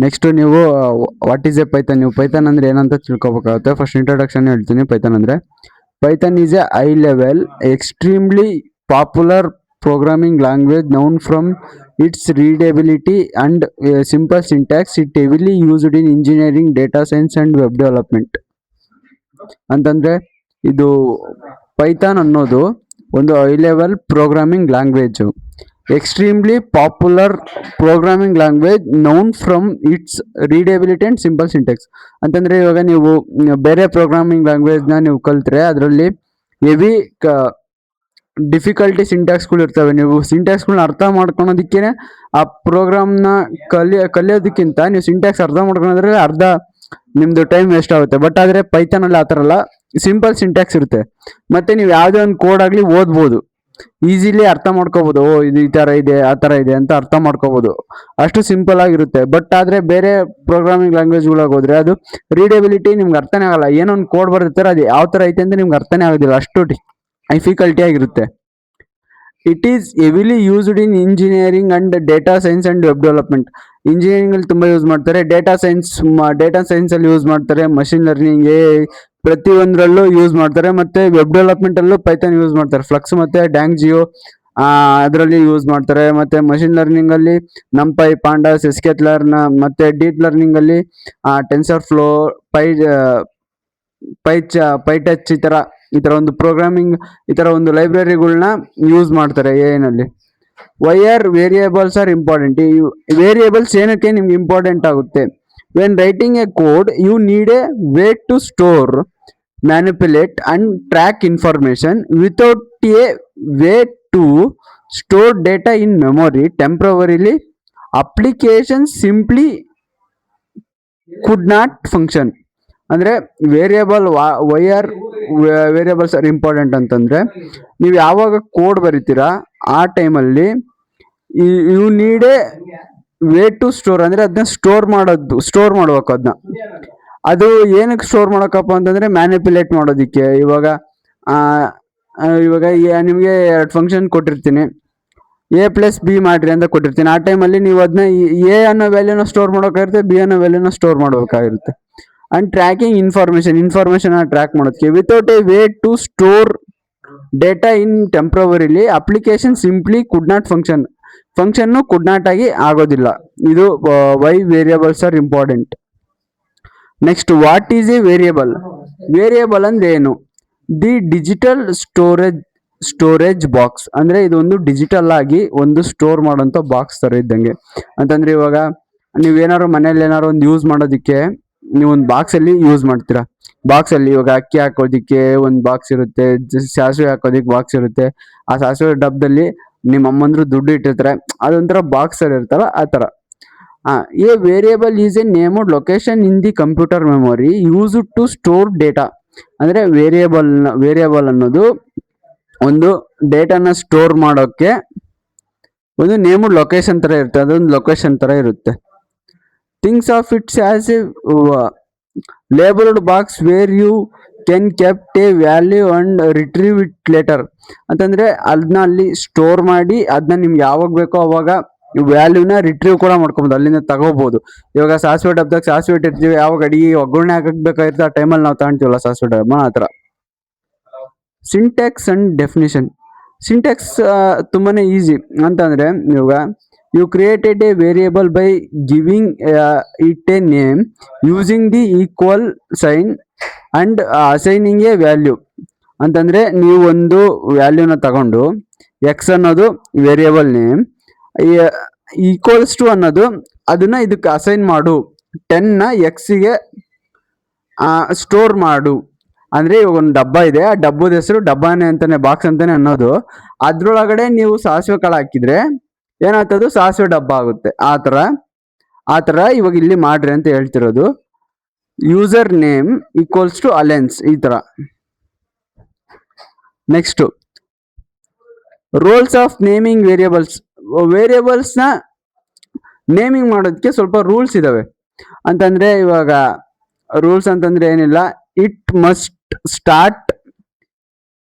Next ನೀವು what is a python, ನೀವು python ಅಂದ್ರೆ ಏನಂತ ತಿಳ್ಕೊಬೇಕಾಗುತ್ತೆ. ಫಸ್ಟ್ ಇಂಟ್ರೊಡಕ್ಷನ್ ಹೇಳ್ತೀನಿ. Python is a high level extremely popular programming language known from its readability and simple syntax. It heavily used in engineering, data science and web development. ಅಂತಂದ್ರೆ ಇದು python ಅನ್ನೋದು ಒಂದು high level programming language, extremely popular programming language known from its readability and simple syntax. ಅಂತಂದ್ರೆ ಇವಾಗ ನೀವು ಬೇರೆ programming ಲ್ಯಾಂಗ್ವೇಜ್ನ ನೀವು ಕಲ್ತ್ರೆ ಅದರಲ್ಲಿ ಹೆವಿ ಡಿಫಿಕಲ್ಟಿ ಸಿಂಟ್ಯಾಕ್ಸ್ಗಳು ಇರ್ತವೆ. ನೀವು ಸಿಂಟ್ಯಾಕ್ಸ್ಗಳನ್ನ ಅರ್ಥ ಮಾಡ್ಕೊಳೋದಕ್ಕೆ ಆ ಪ್ರೋಗ್ರಾಮ್ನ ಕಲಿಯೋದಕ್ಕಿಂತ ನೀವು ಸಿಂಟ್ಯಾಕ್ಸ್ ಅರ್ಥ ಮಾಡ್ಕೊಳೋದ್ರೆ ಅರ್ಧ ನಿಮ್ದು ಟೈಮ್ ವೇಸ್ಟ್ ಆಗುತ್ತೆ. ಬಟ್ ಆದರೆ ಪೈಥಾನಲ್ಲಿ ಆ ಥರ ಅಲ್ಲ, ಸಿಂಪಲ್ ಸಿಂಟ್ಯಾಕ್ಸ್ ಇರುತ್ತೆ. ಮತ್ತೆ ನೀವು ಯಾವುದೇ ಒಂದು ಕೋಡ್ ಆಗಲಿ ಓದ್ಬೋದು, ಈಸಿಲಿ ಅರ್ಥ ಮಾಡ್ಕೋಬಹುದು. ಇದು ಈ ಥರ ಇದೆ, ಆ ಥರ ಇದೆ ಅಂತ ಅರ್ಥ ಮಾಡ್ಕೋಬಹುದು. ಅಷ್ಟು ಸಿಂಪಲ್ ಆಗಿರುತ್ತೆ. ಬಟ್ ಆದರೆ ಬೇರೆ ಪ್ರೋಗ್ರಾಮಿಂಗ್ ಲ್ಯಾಂಗ್ವೇಜ್ಗಳಿಗೆ ಹೋದ್ರೆ ಅದು ರೀಡಬಿಲಿಟಿ ನಿಮ್ಗೆ ಅರ್ಥನೇ ಆಗಲ್ಲ. ಏನೋ ಒಂದು ಕೋಡ್ ಬರ್ದಿರ್ತಾರೆ, ಅದು ಯಾವ ಥರ ಐತೆ ಅಂತ ನಿಮ್ಗೆ ಅರ್ಥನೇ ಆಗೋದಿಲ್ಲ, ಅಷ್ಟು ಡಿಫಿಕಲ್ಟಿ ಆಗಿರುತ್ತೆ. It is heavily used in engineering and data science and web development. Engineering ಅಲ್ಲಿ ತುಂಬಾ ಯೂಸ್ ಮಾಡ್ತಾರೆ, ಡೇಟಾ ಸೈನ್ಸ್ ಅಲ್ಲಿ ಯೂಸ್ ಮಾಡ್ತಾರೆ, ಮಷಿನ್ ಲರ್ನಿಂಗ್ ಪ್ರತಿಯೊಂದರಲ್ಲೂ ಯೂಸ್ ಮಾಡ್ತಾರೆ. ಮತ್ತೆ ವೆಬ್ ಡೆವಲಪ್ಮೆಂಟ್ ಅಲ್ಲೂ ಪೈಥಾನ್ ಯೂಸ್ ಮಾಡ್ತಾರೆ. ಫ್ಲಕ್ಸ್ ಮತ್ತೆ ಡ್ಯಾಂಗ್ ಜಿಯೋ ಅದರಲ್ಲಿ ಯೂಸ್ ಮಾಡ್ತಾರೆ. ಮತ್ತೆ ಮಷಿನ್ ಲರ್ನಿಂಗ್ ಅಲ್ಲಿ ನಂಪೈ, ಪಾಂಡಾಸ್, ಎಸ್ಕೆಟ್ಲರ್ನ, ಮತ್ತೆ ಡೀಪ್ ಲರ್ನಿಂಗ್ ಅಲ್ಲಿ ಟೆನ್ಸರ್ ಫ್ಲೋ, ಪೈಟಚ್ ಈ ತರ ಒಂದು ಪ್ರೋಗ್ರಾಮಿಂಗ್, ಈ ತರ ಒಂದು ಲೈಬ್ರರಿಗಳನ್ನ ಯೂಸ್ ಮಾಡ್ತಾರೆ ಏನಲ್ಲಿ. Why are variables are important. ಈ ವೇರಿಯೇಬಲ್ಸ್ ಏನಕ್ಕೆ ನಿಮ್ಗೆ ಇಂಪಾರ್ಟೆಂಟ್ ಆಗುತ್ತೆ? When writing a code you need a way to store, manipulate and track information. Without a way to store data in memory temporarily, application simply could not function. ಅಂದ್ರೆ why are variables are important ಅಂತಂದ್ರೆ, ನೀವು ಯಾವಾಗ code ಬರಿತೀರಾ ಆ ಟೈಮಲ್ಲಿ you need a way to store, ಅಂದ್ರೆ ಅದನ್ನ store ಮಾಡ್ಬೇಕು. ಅದನ್ನ ಅದು ಏನಕ್ಕೆ ಸ್ಟೋರ್ ಮಾಡೋಕಪ್ಪ ಅಂತಂದ್ರೆ ಮ್ಯಾನಿಪುಲೇಟ್ ಮಾಡೋದಿಕ್ಕೆ. ಇವಾಗ ನಿಮಗೆ 2 ಫಂಕ್ಷನ್ ಕೊಟ್ಟಿರ್ತೀನಿ, A+B ಮಾಡ್ರಿ ಅಂತ ಕೊಟ್ಟಿರ್ತೀನಿ. ಆ ಟೈಮಲ್ಲಿ ನೀವು ಅದನ್ನ ಎ ಅನ್ನೋ ವ್ಯಾಲ್ಯೂನ ಸ್ಟೋರ್ ಮಾಡೋಕ್ಕಾಗಿರುತ್ತೆ, ಬಿ ಅನ್ನೋ ವ್ಯಾಲ್ಯೂನ ಸ್ಟೋರ್ ಮಾಡಬೇಕಾಗಿರುತ್ತೆ. ಅಂಡ್ ಟ್ರ್ಯಾಕಿಂಗ್ ಇನ್ಫಾರ್ಮೇಶನ್ ಟ್ರ್ಯಾಕ್ ಮಾಡೋದಕ್ಕೆ. Without a way to store data in temporarily, application simply could not function could not ಆಗಿ ಆಗೋದಿಲ್ಲ. ಇದು why variables are important. Next, what is a variable? Variable ಅಂದ್ರೆ ಏನು? The digital storage box. ಅಂದ್ರೆ ಇದು ಒಂದು digital ಆಗಿ ಒಂದು ಸ್ಟೋರ್ ಮಾಡೋಂಥ ಬಾಕ್ಸ್ ತರ ಇದ್ದಂಗೆ. ಅಂತಂದ್ರೆ ಇವಾಗ ನೀವೇನಾದ್ರು ಮನೇಲಿ ಏನಾದ್ರು ಒಂದು ಯೂಸ್ ಮಾಡೋದಿಕ್ಕೆ ನೀವು ಒಂದು ಬಾಕ್ಸ್ ಅಲ್ಲಿ ಯೂಸ್ ಮಾಡ್ತೀರಾ. ಬಾಕ್ಸ್ ಅಲ್ಲಿ ಇವಾಗ ಅಕ್ಕಿ ಹಾಕೋದಿಕ್ಕೆ ಒಂದು ಬಾಕ್ಸ್ ಇರುತ್ತೆ, ಸಾಸಿವೆ ಹಾಕೋದಿಕ್ಕೆ ಬಾಕ್ಸ್ ಇರುತ್ತೆ. ಆ ಸಾಸಿವೆ ಡಬ್ಬದಲ್ಲಿ ನಿಮ್ಮ ಅಮ್ಮಂದ್ರು ದುಡ್ಡು ಇಟ್ಟಿರ್ತಾರೆ, ಅದೊಂಥರ ಬಾಕ್ಸ್ ಅಲ್ಲಿ ಇರ್ತಲ್ಲ, ಆ ತರ. A variable is a named location in the computer memory use to store data. ಅಂದ್ರೆ ವೇರಿಯೇಬಲ್ ಅನ್ನೋದು ಒಂದು ಡೇಟಾನ ಸ್ಟೋರ್ ಮಾಡೋಕೆ ಒಂದು ನೇಮ್ಡ್ ಲೊಕೇಶನ್ ತರ ಇರುತ್ತೆ, ಅದೊಂದು ಲೊಕೇಶನ್ ತರ ಇರುತ್ತೆ. Things of its as a labeled box where you can kept a value and retrieve it later. ಅಂತಂದ್ರೆ ಅದನ್ನ ಅಲ್ಲಿ ಸ್ಟೋರ್ ಮಾಡಿ ಅದನ್ನ ನಿಮ್ಗೆ ಯಾವಾಗ ಬೇಕೋ ಅವಾಗ ವ್ಯಾಲ್ಯೂನ ರಿಟ್ರೀವ್ ಕೂಡ ಮಾಡ್ಕೊಬೋದು, ಅಲ್ಲಿಂದ ತಗೋಬಹುದು. ಇವಾಗ ಸಾಸಿವೆ ಡಬ್ಬದಾಗ ಸಾಸಿವೆ ಇಟ್ಟಿರ್ತೀವಿ, ಯಾವಾಗ ಅಡಿಗೆ ಒಗ್ಗರಣೆ ಹಾಕಬೇಕಾಗಿರುತ್ತೆ ಆ ಟೈಮಲ್ಲಿ ನಾವು ತಗೊಂತೀವಲ್ಲ ಸಾಸಿವೆ ಡಬ್ಬ, ಆ ಥರ. Syntax and definition. ಸಿಂಟ್ಯಾಕ್ಸ್ ತುಂಬಾನೇ ಈಸಿ. ಅಂತಂದ್ರೆ ಇವಾಗ you created a variable by giving it a name using the equal sign and assigning a value. ಅಂತಂದ್ರೆ ನೀವು ಒಂದು ವ್ಯಾಲ್ಯೂನ ತಗೊಂಡು ಎಕ್ಸ್ ಅನ್ನೋದು ವೇರಿಯೇಬಲ್ ನೇಮ್, ಈಕ್ವಲ್ಸ್ ಟು ಅನ್ನೋದು ಅದನ್ನ ಇದಕ್ಕೆ ಅಸೈನ್ ಮಾಡು, 10ನ ಎಕ್ಸ್ಗೆ ಸ್ಟೋರ್ ಮಾಡು. ಅಂದ್ರೆ ಇವಾಗ ಒಂದು ಡಬ್ಬ ಇದೆ, ಆ ಡಬ್ಬದ ಹೆಸರು ಡಬ್ಬಾನೆ ಅಂತಾನೆ, ಬಾಕ್ಸ್ ಅಂತಾನೆ ಅನ್ನೋದು. ಅದ್ರೊಳಗಡೆ ನೀವು ಸಾಸಿವೆ ಕಾಳು ಹಾಕಿದ್ರೆ ಏನಾಗ್ತದು, ಸಾಸಿವೆ ಡಬ್ಬ ಆಗುತ್ತೆ. ಆ ತರ ಇವಾಗ ಇಲ್ಲಿ ಮಾಡ್ರಿ ಅಂತ ಹೇಳ್ತಿರೋದು. User name equals to Allens, ಈ ತರ. Next, rules of naming variables ನ ನೇಮಿಂಗ್ ಮಾಡೋದಕ್ಕೆ ಸ್ವಲ್ಪ ರೂಲ್ಸ್ ಇದಾವೆ. ಅಂತಂದ್ರೆ ಇವಾಗ ರೂಲ್ಸ್ ಅಂತಂದ್ರೆ ಏನಿಲ್ಲ, it must start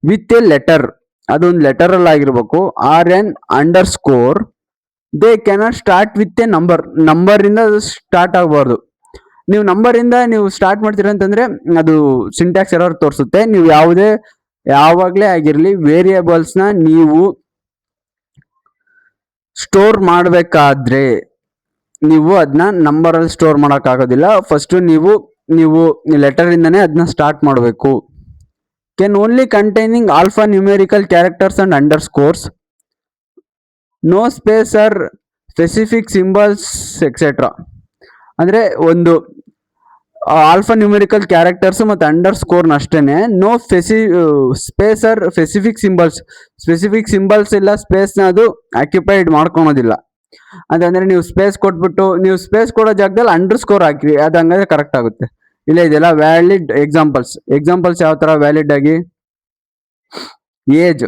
with a letter, ಅದೊಂದು ಲೆಟರ್ ಅಲ್ಲಿ ಆಗಿರ್ಬೇಕು. Or an underscore they cannot start with a number ಇಂದ ಅದು ಸ್ಟಾರ್ಟ್ ಆಗಬಾರ್ದು. ನೀವು ನಂಬರಿಂದ ನೀವು ಸ್ಟಾರ್ಟ್ ಮಾಡ್ತೀರಾ ಅಂತಂದ್ರೆ ಅದು ಸಿಂಟ್ಯಾಕ್ಸ್ ಎರರ್ ತೋರಿಸುತ್ತೆ. ನೀವು ಯಾವಾಗಲೇ ಆಗಿರಲಿ ವೇರಿಯೇಬಲ್ಸ್ನ ನೀವು ಸ್ಟೋರ್ ಮಾಡಬೇಕಾದ್ರೆ ನೀವು ಅದನ್ನ ನಂಬರಲ್ಲಿ ಸ್ಟೋರ್ ಮಾಡೋಕ್ಕಾಗೋದಿಲ್ಲ. ಫಸ್ಟ್ ನೀವು ಲೆಟರ್ ಇಂದಾನೆ ಅದನ್ನ ಸ್ಟಾರ್ಟ್ ಮಾಡಬೇಕು. Can only containing alpha numerical characters and underscores, no space or specific symbols etcetera. ಅಂದ್ರೆ ಒಂದು ಆಲ್ಫಾ ನ್ಯೂಮೆರಿಕಲ್ ಕ್ಯಾರೆಕ್ಟರ್ಸ್ ಮತ್ತು ಅಂಡರ್ ಸ್ಕೋರ್ನ ಅಷ್ಟೇನೆ, no space or specific symbols ಇಲ್ಲ, ಸ್ಪೇಸ್ನ ಅದು ಆಕ್ಯುಪೈಡ್ ಮಾಡ್ಕೊಳೋದಿಲ್ಲ. ಅಂತಂದ್ರೆ ನೀವು ಸ್ಪೇಸ್ ಕೊಟ್ಬಿಟ್ಟು ನೀವು ಸ್ಪೇಸ್ ಕೊಡೋ ಜಾಗದಲ್ಲಿ ಅಂಡರ್ ಸ್ಕೋರ್ ಹಾಕಿ, ಅದು ಹಂಗಾದ್ರೆ ಕರೆಕ್ಟ್ ಆಗುತ್ತೆ. ಇಲ್ಲ ಇದೆಲ್ಲ ವ್ಯಾಲಿಡ್ ಎಕ್ಸಾಂಪಲ್ಸ್ ಯಾವ ತರ ವ್ಯಾಲಿಡ್ ಆಗಿ, age,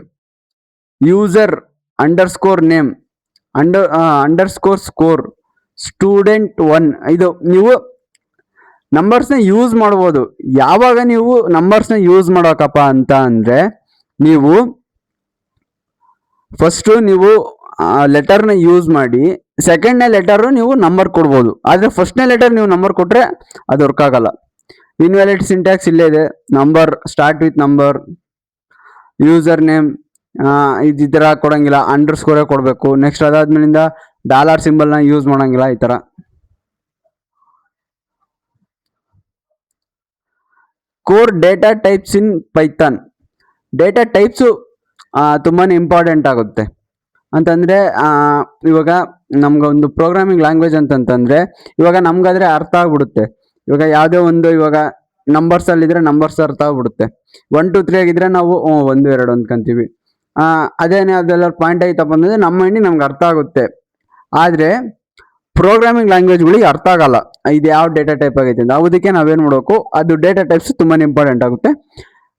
user under score name, under score student 1. ಇದು ನೀವು ನಂಬರ್ಸ್ನ ಯೂಸ್ ಮಾಡ್ಬೋದು. ಯಾವಾಗ ನೀವು ನಂಬರ್ಸ್ನ ಯೂಸ್ ಮಾಡೋಕಪ್ಪ ಅಂತ ಅಂದ್ರೆ, ನೀವು ಫಸ್ಟ್ ನೀವು ಲೆಟರ್ನ ಯೂಸ್ ಮಾಡಿ ಸೆಕೆಂಡ್ನೇ ಲೆಟರ್ ನೀವು ನಂಬರ್ ಕೊಡ್ಬೋದು. ಆದರೆ ಫಸ್ಟ್ನೇ ಲೆಟರ್ ನೀವು ನಂಬರ್ ಕೊಟ್ರೆ ಅದು ವರ್ಕ್ ಆಗಲ್ಲ. ಇನ್ವ್ಯಾಲಿಡ್ ಸಿಂಟ್ಯಾಕ್ಸ್ ಇಲ್ಲೇ ಇದೆ. Number start with number, user name ಈ ಥರ ಕೊಡಂಗಿಲ್ಲ, ಅಂಡರ್ ಸ್ಕೋರೇ ಕೊಡಬೇಕು. ನೆಕ್ಸ್ಟ್ ಅದಾದ್ಮೇಲಿಂದ ಡಾಲರ್ ಸಿಂಬಲ್ನ ಯೂಸ್ ಮಾಡಂಗಿಲ್ಲ. ಈ ಥರ core data types in Python. Data types ತುಂಬಾ ಇಂಪಾರ್ಟೆಂಟ್ ಆಗುತ್ತೆ. ಅಂತಂದರೆ ಇವಾಗ ನಮ್ಗೊಂದು ಪ್ರೋಗ್ರಾಮಿಂಗ್ ಲ್ಯಾಂಗ್ವೇಜ್ ಅಂತಂತಂದರೆ ಇವಾಗ ನಮ್ಗಾದ್ರೆ ಅರ್ಥ ಆಗ್ಬಿಡುತ್ತೆ. ಇವಾಗ ಯಾವುದೇ ಒಂದು ಇವಾಗ ನಂಬರ್ಸಲ್ಲಿದ್ದರೆ ನಂಬರ್ಸ್ ಅರ್ಥ ಆಗ್ಬಿಡುತ್ತೆ. 1 2 3 ಆಗಿದ್ರೆ ನಾವು 1 2 ಅಂದ್ಕೊಂತೀವಿ. ಅದೇನೇ ಅದೆಲ್ಲ ಪಾಯಿಂಟ್ ಐತಪ್ಪ ಅಂದರೆ ನಮ್ಮ ಮೈಂಡಿಗೆ ನಮ್ಗೆ ಅರ್ಥ ಆಗುತ್ತೆ. ಆದರೆ ಪ್ರೋಗ್ರಾಮಿಂಗ್ ಲ್ಯಾಂಗ್ವೇಜ್ಗಳಿಗೆ ಅರ್ಥ ಆಗಲ್ಲ ಇದು ಯಾವ ಡೇಟಾ ಟೈಪ್ ಆಗೈತೆ ಅಂತ. ಅದಕ್ಕೆ ನಾವೇನು ಮಾಡಬೇಕು, ಅದು ಡೇಟಾ ಟೈಪ್ಸ್ ತುಂಬಾ ಇಂಪಾರ್ಟೆಂಟ್ ಆಗುತ್ತೆ.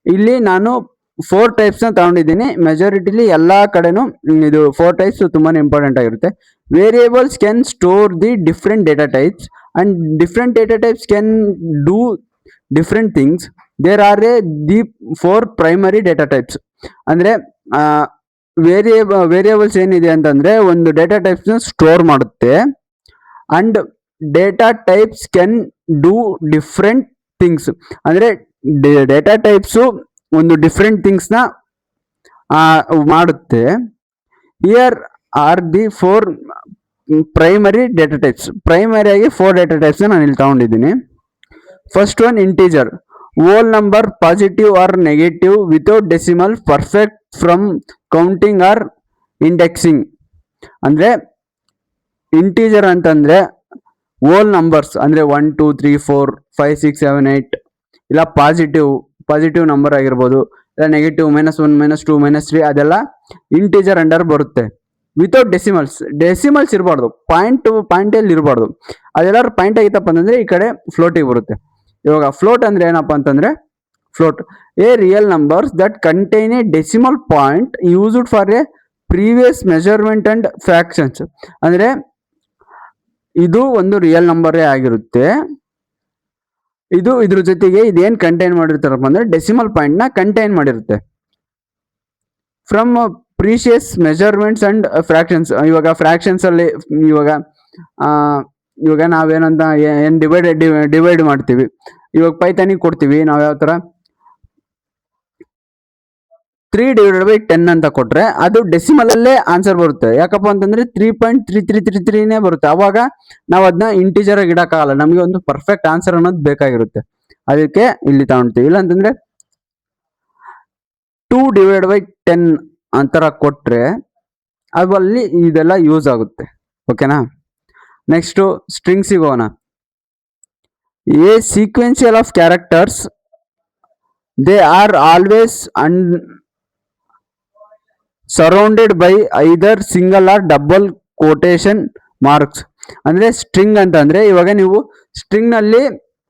ಇಲ್ಲಿ ನಾನು 4 ಟೈಪ್ಸ್ನ ತಗೊಂಡಿದ್ದೀನಿ. ಮೆಜಾರಿಟಿಲಿ ಎಲ್ಲ ಕಡೆನೂ ಇದು 4 ಟೈಪ್ಸ್ ತುಂಬಾ ಇಂಪಾರ್ಟೆಂಟ್ ಆಗಿರುತ್ತೆ. Variables can store the different data types and different data types can do different things. There are the 4 primary data types. ಅಂದರೆ ವೇರಿಯೇಬಲ್ಸ್ ಏನಿದೆ ಅಂತಂದ್ರೆ ಒಂದು ಡೇಟಾ ಟೈಪ್ಸ್ನ ಸ್ಟೋರ್ ಮಾಡುತ್ತೆ. And data types can do different things. ಅಂದರೆ data types ಒಂದು different ಥಿಂಗ್ಸ್ನ ಮಾಡುತ್ತೆ. Here are the 4 primary data types. ಪ್ರೈಮರಿಯಾಗಿ 4 ಡೇಟಾ ಟೈಪ್ಸ್ನ ನಾನು ಇಲ್ಲಿ ತಗೊಂಡಿದ್ದೀನಿ. First one integer, whole number, positive R negative, without decimal, perfect from counting or indexing. ಅಂದರೆ ಇಂಟೀಜರ್ ಅಂತಂದರೆ ಹೋಲ್ ನಂಬರ್ಸ್ ಅಂದರೆ 1 2 3 4 5 6 7 8 ಇಲ್ಲ ಪಾಸಿಟಿವ್ ನಂಬರ್ ಆಗಿರ್ಬೋದು, ಇಲ್ಲ ನೆಗೆಟಿವ್ -1 -2 -3 ಅದೆಲ್ಲ ಇಂಟೀಜರ್ ಅಂಡರ್ ಬರುತ್ತೆ. ವಿತೌಟ್ ಡೆಸಿಮಲ್ಸ್ ಇರಬಾರ್ದು, ಪಾಯಿಂಟಲ್ಲಿ ಇರಬಾರ್ದು. ಅದೆಲ್ಲರೂ ಪಾಯಿಂಟ್ ಆಗಿತ್ತಪ್ಪ ಅಂತಂದರೆ ಈ ಕಡೆ ಫ್ಲೋಟಿಗೆ ಬರುತ್ತೆ. ಇವಾಗ ಫ್ಲೋಟ್ ಅಂದರೆ ಏನಪ್ಪ ಅಂತಂದರೆ, float A real numbers that contain A decimal point used for A previous measurement and fractions. ಅಂದರೆ ಇದು ಒಂದು ರಿಯಲ್ ನಂಬರೇ ಆಗಿರುತ್ತೆ. ಇದ್ರ ಜೊತೆಗೆ ಇದೇನು ಕಂಟೈನ್ ಮಾಡಿರ್ತಾರಪ್ಪ ಅಂದ್ರೆ ಡೆಸಿಮಲ್ ಪಾಯಿಂಟ್ನ ಕಂಟೈನ್ ಮಾಡಿರುತ್ತೆ. From precious measurements and fractions. ಇವಾಗ ಫ್ರಾಕ್ಷನ್ಸ್ ಅಲ್ಲಿ ಇವಾಗ ನಾವೇನಂತ ಏನು ಡಿವೈಡ್ ಮಾಡ್ತೀವಿ. ಇವಾಗ ಪೈಥಾನಿಗೆ ಕೊಡ್ತೀವಿ ನಾವು ಯಾವ ಥರ 3/10 ಅಂತ ಕೊಟ್ರೆ ಅದು ಡೆಸಿಮಲ್ ಅಲ್ಲೇ ಆನ್ಸರ್ ಬರುತ್ತೆ. ಯಾಕಪ್ಪ ಅಂತಂದ್ರೆ 3.3333 ಬರುತ್ತೆ. ಅವಾಗ ನಾವು ಅದನ್ನ ಇಂಟೀಜರ್ ಆಗಿ ಇಡಕ್ಕಾಗಲ್ಲ, ನಮಗೆ ಒಂದು ಪರ್ಫೆಕ್ಟ್ ಆನ್ಸರ್ ಅನ್ನೋದು ಬೇಕಾಗಿರುತ್ತೆ. ಅದಕ್ಕೆ ಇಲ್ಲಿ ತಗೊಳ್ತೀವಿ. ಇಲ್ಲ ಅಂತಂದ್ರೆ 2/10 ಅಂತರ ಕೊಟ್ರೆ ಅಲ್ಲಿ ಇದೆಲ್ಲ ಯೂಸ್ ಆಗುತ್ತೆ. ಓಕೆನಾ. ನೆಕ್ಸ್ಟ್ ಸ್ಟ್ರಿಂಗ್ಸಿಗೆ ಹೋಗೋಣ. A sequential of characters, they are always surrounded by either single or double quotation marks. ಅಂದ್ರೆ ಸ್ಟ್ರಿಂಗ್ ಅಂತಂದ್ರೆ ಇವಾಗ ನೀವು ಸ್ಟ್ರಿಂಗ್ ನಲ್ಲಿ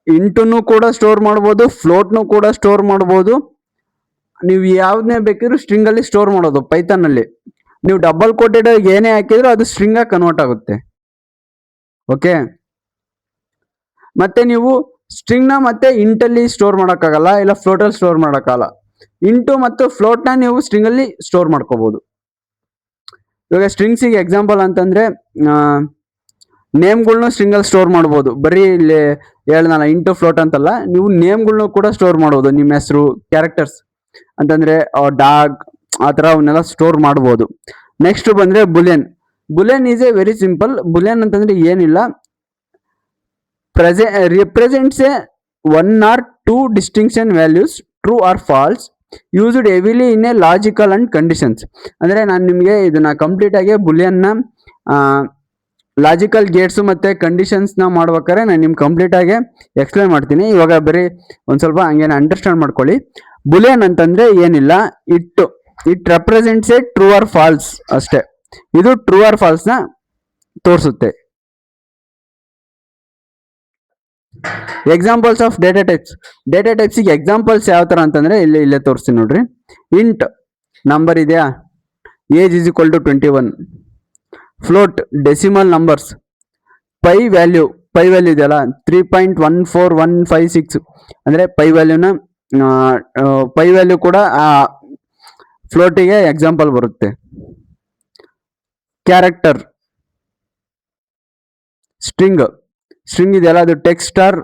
ಇಂಟುನು ಕೂಡ ಸ್ಟೋರ್ ಮಾಡ್ಬೋದು, ಫ್ಲೋಟ್ನು ಕೂಡ ಸ್ಟೋರ್ ಮಾಡ್ಬೋದು. ನೀವು ಯಾವ್ದನ್ನೇ ಬೇಕಿದ್ರು ಸ್ಟ್ರಿಂಗ್ ಅಲ್ಲಿ ಸ್ಟೋರ್ ಮಾಡೋದು. ಪೈಥಾನ್ ಅಲ್ಲಿ ನೀವು ಡಬಲ್ ಕೋಟೆಡ್ ಏನೇ ಹಾಕಿದ್ರು ಅದು ಸ್ಟ್ರಿಂಗ್ ಆಗಿ ಕನ್ವರ್ಟ್ ಆಗುತ್ತೆ. ಓಕೆ. ಮತ್ತೆ ನೀವು ಸ್ಟ್ರಿಂಗ್ ನ ಮತ್ತೆ ಇಂಟಲ್ಲಿ ಸ್ಟೋರ್ ಮಾಡೋಕ್ಕಾಗಲ್ಲ, ಇಲ್ಲ ಫ್ಲೋಟ್ ಅಲ್ಲಿ ಸ್ಟೋರ್ ಮಾಡೋಕ್ಕಾಗಲ್ಲ. ಇಂಟು ಮತ್ತು ಫ್ಲೋಟ್ ನ ನೀವು ಸ್ಟ್ರಿಂಗ್ ಅಲ್ಲಿ ಸ್ಟೋರ್ ಮಾಡ್ಕೋಬಹುದು. ಇವಾಗ ಸ್ಟ್ರಿಂಗ್ಸಿಗೆ ಎಕ್ಸಾಂಪಲ್ ಅಂತಂದ್ರೆ ನೇಮ್ಗಳ್ನು ಸ್ಟ್ರಿಂಗಲ್ಲಿ ಸ್ಟೋರ್ ಮಾಡ್ಬೋದು. ಬರೀ ಇಲ್ಲಿ ಹೇಳ್ದಲ್ಲ ಇಂಟು ಫ್ಲೋಟ್ ಅಂತಲ್ಲ, ನೀವು ನೇಮ್ಗಳ್ನು ಕೂಡ ಸ್ಟೋರ್ ಮಾಡ್ಬೋದು. ನಿಮ್ಮ ಹೆಸರು, ಕ್ಯಾರೆಕ್ಟರ್ಸ್ ಅಂತಂದ್ರೆ ಡಾಗ್ ಆ ಥರ ಅವನ್ನೆಲ್ಲ ಸ್ಟೋರ್ ಮಾಡ್ಬೋದು. ನೆಕ್ಸ್ಟ್ ಬಂದ್ರೆ Boolean. Boolean is A very simple. Boolean ಅಂತಂದ್ರೆ ಏನಿಲ್ಲ, represents A 1 or 2 distinction values, true or false, used heavily in a logical and conditions. ಅಂದ್ರೆ ನಾನು ನಿಮಗೆ ಇದನ್ನ ಕಂಪ್ಲೀಟ್ ಆಗಿ ಬುಲಿಯನ್ನ ಲಾಜಿಕಲ್ ಗೇಟ್ಸ್ ಮತ್ತೆ ಕಂಡೀಷನ್ಸ್ ನ ಮಾಡ್ಬೇಕಾದ್ರೆ ನಾನು ನಿಮ್ಗೆ ಕಂಪ್ಲೀಟ್ ಆಗಿ ಎಕ್ಸ್ಪ್ಲೈನ್ ಮಾಡ್ತೀನಿ. ಇವಾಗ ಬರೀ ಒಂದ್ ಸ್ವಲ್ಪ ಹಂಗೇನ ಅಂಡರ್ಸ್ಟ್ಯಾಂಡ್ ಮಾಡ್ಕೊಳ್ಳಿ. ಬುಲಿಯನ್ ಅಂತಂದ್ರೆ ಏನಿಲ್ಲ, it represents a true or false ಅಷ್ಟೇ. ಇದು ಟ್ರೂ ಆರ್ ಫಾಲ್ಸ್ ನ ತೋರಿಸುತ್ತೆ. Examples of data types. Data ಟೈಪ್ಸಿಗೆ ಎಕ್ಸಾಂಪಲ್ಸ್ ಯಾವ ತರ ಅಂತಂದ್ರೆ ಇಲ್ಲೇ ತೋರಿಸ್ತೀನಿ ನೋಡ್ರಿ. ಇಂಟ್ ನಂಬರ್ ಇದೆಯಾ, age is equal to 21. Float decimal numbers. Pi value ಇದೆಯಲ್ಲ 3.14156 ಅಂದ್ರೆ ಪೈ ವ್ಯಾಲ್ಯೂ ಕೂಡ ಆ ಫ್ಲೋಟಿಗೆ ಎಕ್ಸಾಂಪಲ್ ಬರುತ್ತೆ. ಕ್ಯಾರೆಕ್ಟರ್, ಸ್ಟ್ರಿಂಗ್ ಇದೆಯಲ್ಲ ಅದು ಟೆಕ್ಸ್ಟ್ ಆರ್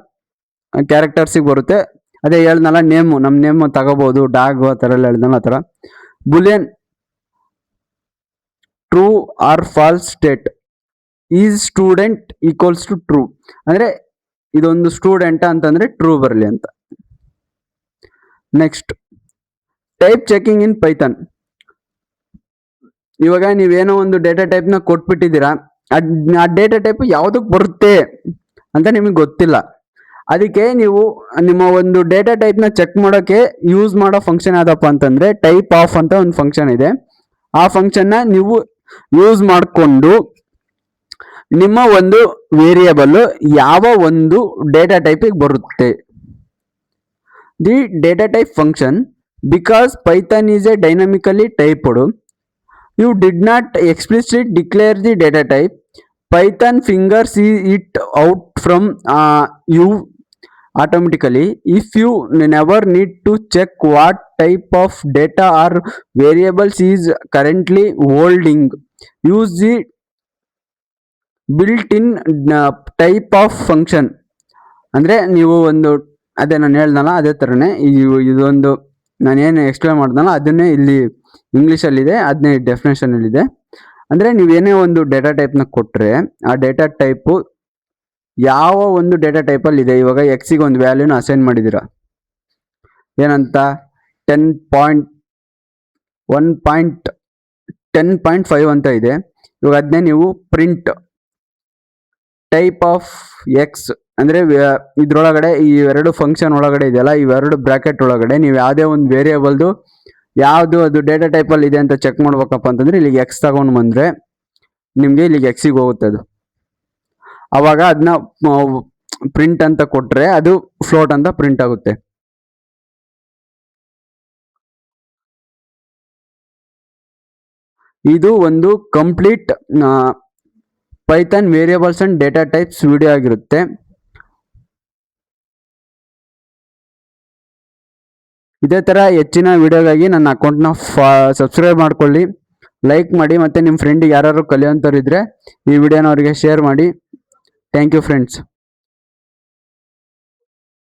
ಕ್ಯಾರೆಕ್ಟರ್ಸಿಗೆ ಬರುತ್ತೆ. ಅದೇ ಹೇಳ್ದಲ್ಲ ನೇಮು, ನಮ್ಮ ನೇಮ್ ತಗೋಬಹುದು, ಡಾಗ್ ಆ ಥರ ಎಲ್ಲ ಹೇಳ್ದಲ್ಲ ಆ ಥರ. Boolean true or false state. Is student equals to true ಅಂದ್ರೆ ಇದೊಂದು ಸ್ಟೂಡೆಂಟ್ ಅಂತಂದ್ರೆ ಟ್ರೂ ಬರಲಿ ಅಂತ. Next type checking in Python. ಇವಾಗ ನೀವೇನೋ ಒಂದು ಡೇಟಾ ಟೈಪ್ ನ ಕೊಟ್ಬಿಟ್ಟಿದ್ದೀರಾ, ಆ ಡೇಟಾ ಟೈಪ್ ಯಾವ್ದಕ್ ಬರುತ್ತೆ ಅಂತ ನಿಮಗೆ ಗೊತ್ತಿಲ್ಲ. ಅದಕ್ಕೆ ನೀವು ನಿಮ್ಮ ಒಂದು ಡೇಟಾ ಟೈಪ್ ನ ಚೆಕ್ ಮಾಡೋಕೆ ಯೂಸ್ ಮಾಡೋ ಫಂಕ್ಷನ್ ಯಾವ್ದಪ್ಪ ಅಂತಂದ್ರೆ ಟೈಪ್ ಆಫ್ ಅಂತ ಒಂದು ಫಂಕ್ಷನ್ ಇದೆ. ಆ ಫಂಕ್ಷನ್ ನ ನೀವು ಯೂಸ್ ಮಾಡಿಕೊಂಡು ನಿಮ್ಮ ಒಂದು ವೇರಿಯೇಬಲ್ ಯಾವ ಒಂದು ಡೇಟಾ ಟೈಪಿಗೆ ಬರುತ್ತೆ. The data type function, because Python is a dynamically typed, you did not explicitly declare the data type. Python figures it out from you automatically. If you never need to check what type of data or variables is currently holding, use the built-in type of function. ಅಂದ್ರೆ ನೀವು ಒಂದು ಅದೇ ನಾನು ಹೇಳ್ದಲ್ಲ ಅದೇ ಥರನೇ ಇದೊಂದು ನಾನೇನು ಎಕ್ಸ್ಪ್ಲೇನ್ ಮಾಡ್ದಲ್ಲ ಅದನ್ನೇ ಇಲ್ಲಿ ಇಂಗ್ಲೀಷಲ್ಲಿದೆ, ಅದನ್ನೇ ಡೆಫಿನೇಷನಲ್ಲಿದೆ. ಅಂದ್ರೆ ನೀವೇನೇ ಒಂದು ಡೇಟಾ ಟೈಪ್ನ ಕೊಟ್ಟರೆ ಆ ಡೇಟಾ ಟೈಪು ಯಾವ ಒಂದು ಡೇಟಾ ಟೈಪಲ್ಲಿ ಇದೆ. ಇವಾಗ ಎಕ್ಸಿಗೆ ಒಂದು ವ್ಯಾಲ್ಯೂನ ಅಸೈನ್ ಮಾಡಿದ್ದೀರಾ, ಏನಂತ 10.1.10.5 ಅಂತ ಇದೆ. ಇವಾಗ ಅದನ್ನೇ ನೀವು ಪ್ರಿಂಟ್ ಟೈಪ್ ಆಫ್ ಎಕ್ಸ್ ಅಂದರೆ ಇದ್ರೊಳಗಡೆ ಈ ಎರಡು ಫಂಕ್ಷನ್ ಒಳಗಡೆ ಇದೆಯಲ್ಲ, ಇವೆರಡು ಬ್ರಾಕೆಟ್ ಒಳಗಡೆ ನೀವು ಯಾವುದೇ ಒಂದು ವೇರಿಯೇಬಲ್ದು ಯಾವುದು ಅದು ಡೇಟಾ ಟೈಪಲ್ಲಿ ಇದೆ ಅಂತ ಚೆಕ್ ಮಾಡ್ಬೇಕಪ್ಪ ಅಂತಂದ್ರೆ ಇಲ್ಲಿಗೆ ಎಕ್ಸ್ ತಗೊಂಡು ಬಂದರೆ ನಿಮಗೆ ಇಲ್ಲಿಗೆ ಎಕ್ಸಿಗೆ ಹೋಗುತ್ತೆ ಅದು. ಅವಾಗ ಅದನ್ನ ಪ್ರಿಂಟ್ ಅಂತ ಕೊಟ್ಟರೆ ಅದು ಫ್ಲೋಟ್ ಅಂತ ಪ್ರಿಂಟ್ ಆಗುತ್ತೆ. ಇದು ಒಂದು complete Python variables and data types video ಆಗಿರುತ್ತೆ. ಇದೇ ಥರ ಹೆಚ್ಚಿನ ವಿಡಿಯೋಗಾಗಿ ನನ್ನ ಅಕೌಂಟ್ನ ಸಬ್ಸ್ಕ್ರೈಬ್ ಮಾಡ್ಕೊಳ್ಳಿ, ಲೈಕ್ ಮಾಡಿ, ಮತ್ತು ನಿಮ್ಮ ಫ್ರೆಂಡಿಗೆ ಯಾರು ಕಲಿಯೋಂಥವ್ರು ಇದ್ದರೆ ಈ ವಿಡಿಯೋನ ಅವರಿಗೆ ಶೇರ್ ಮಾಡಿ. Thank you friends.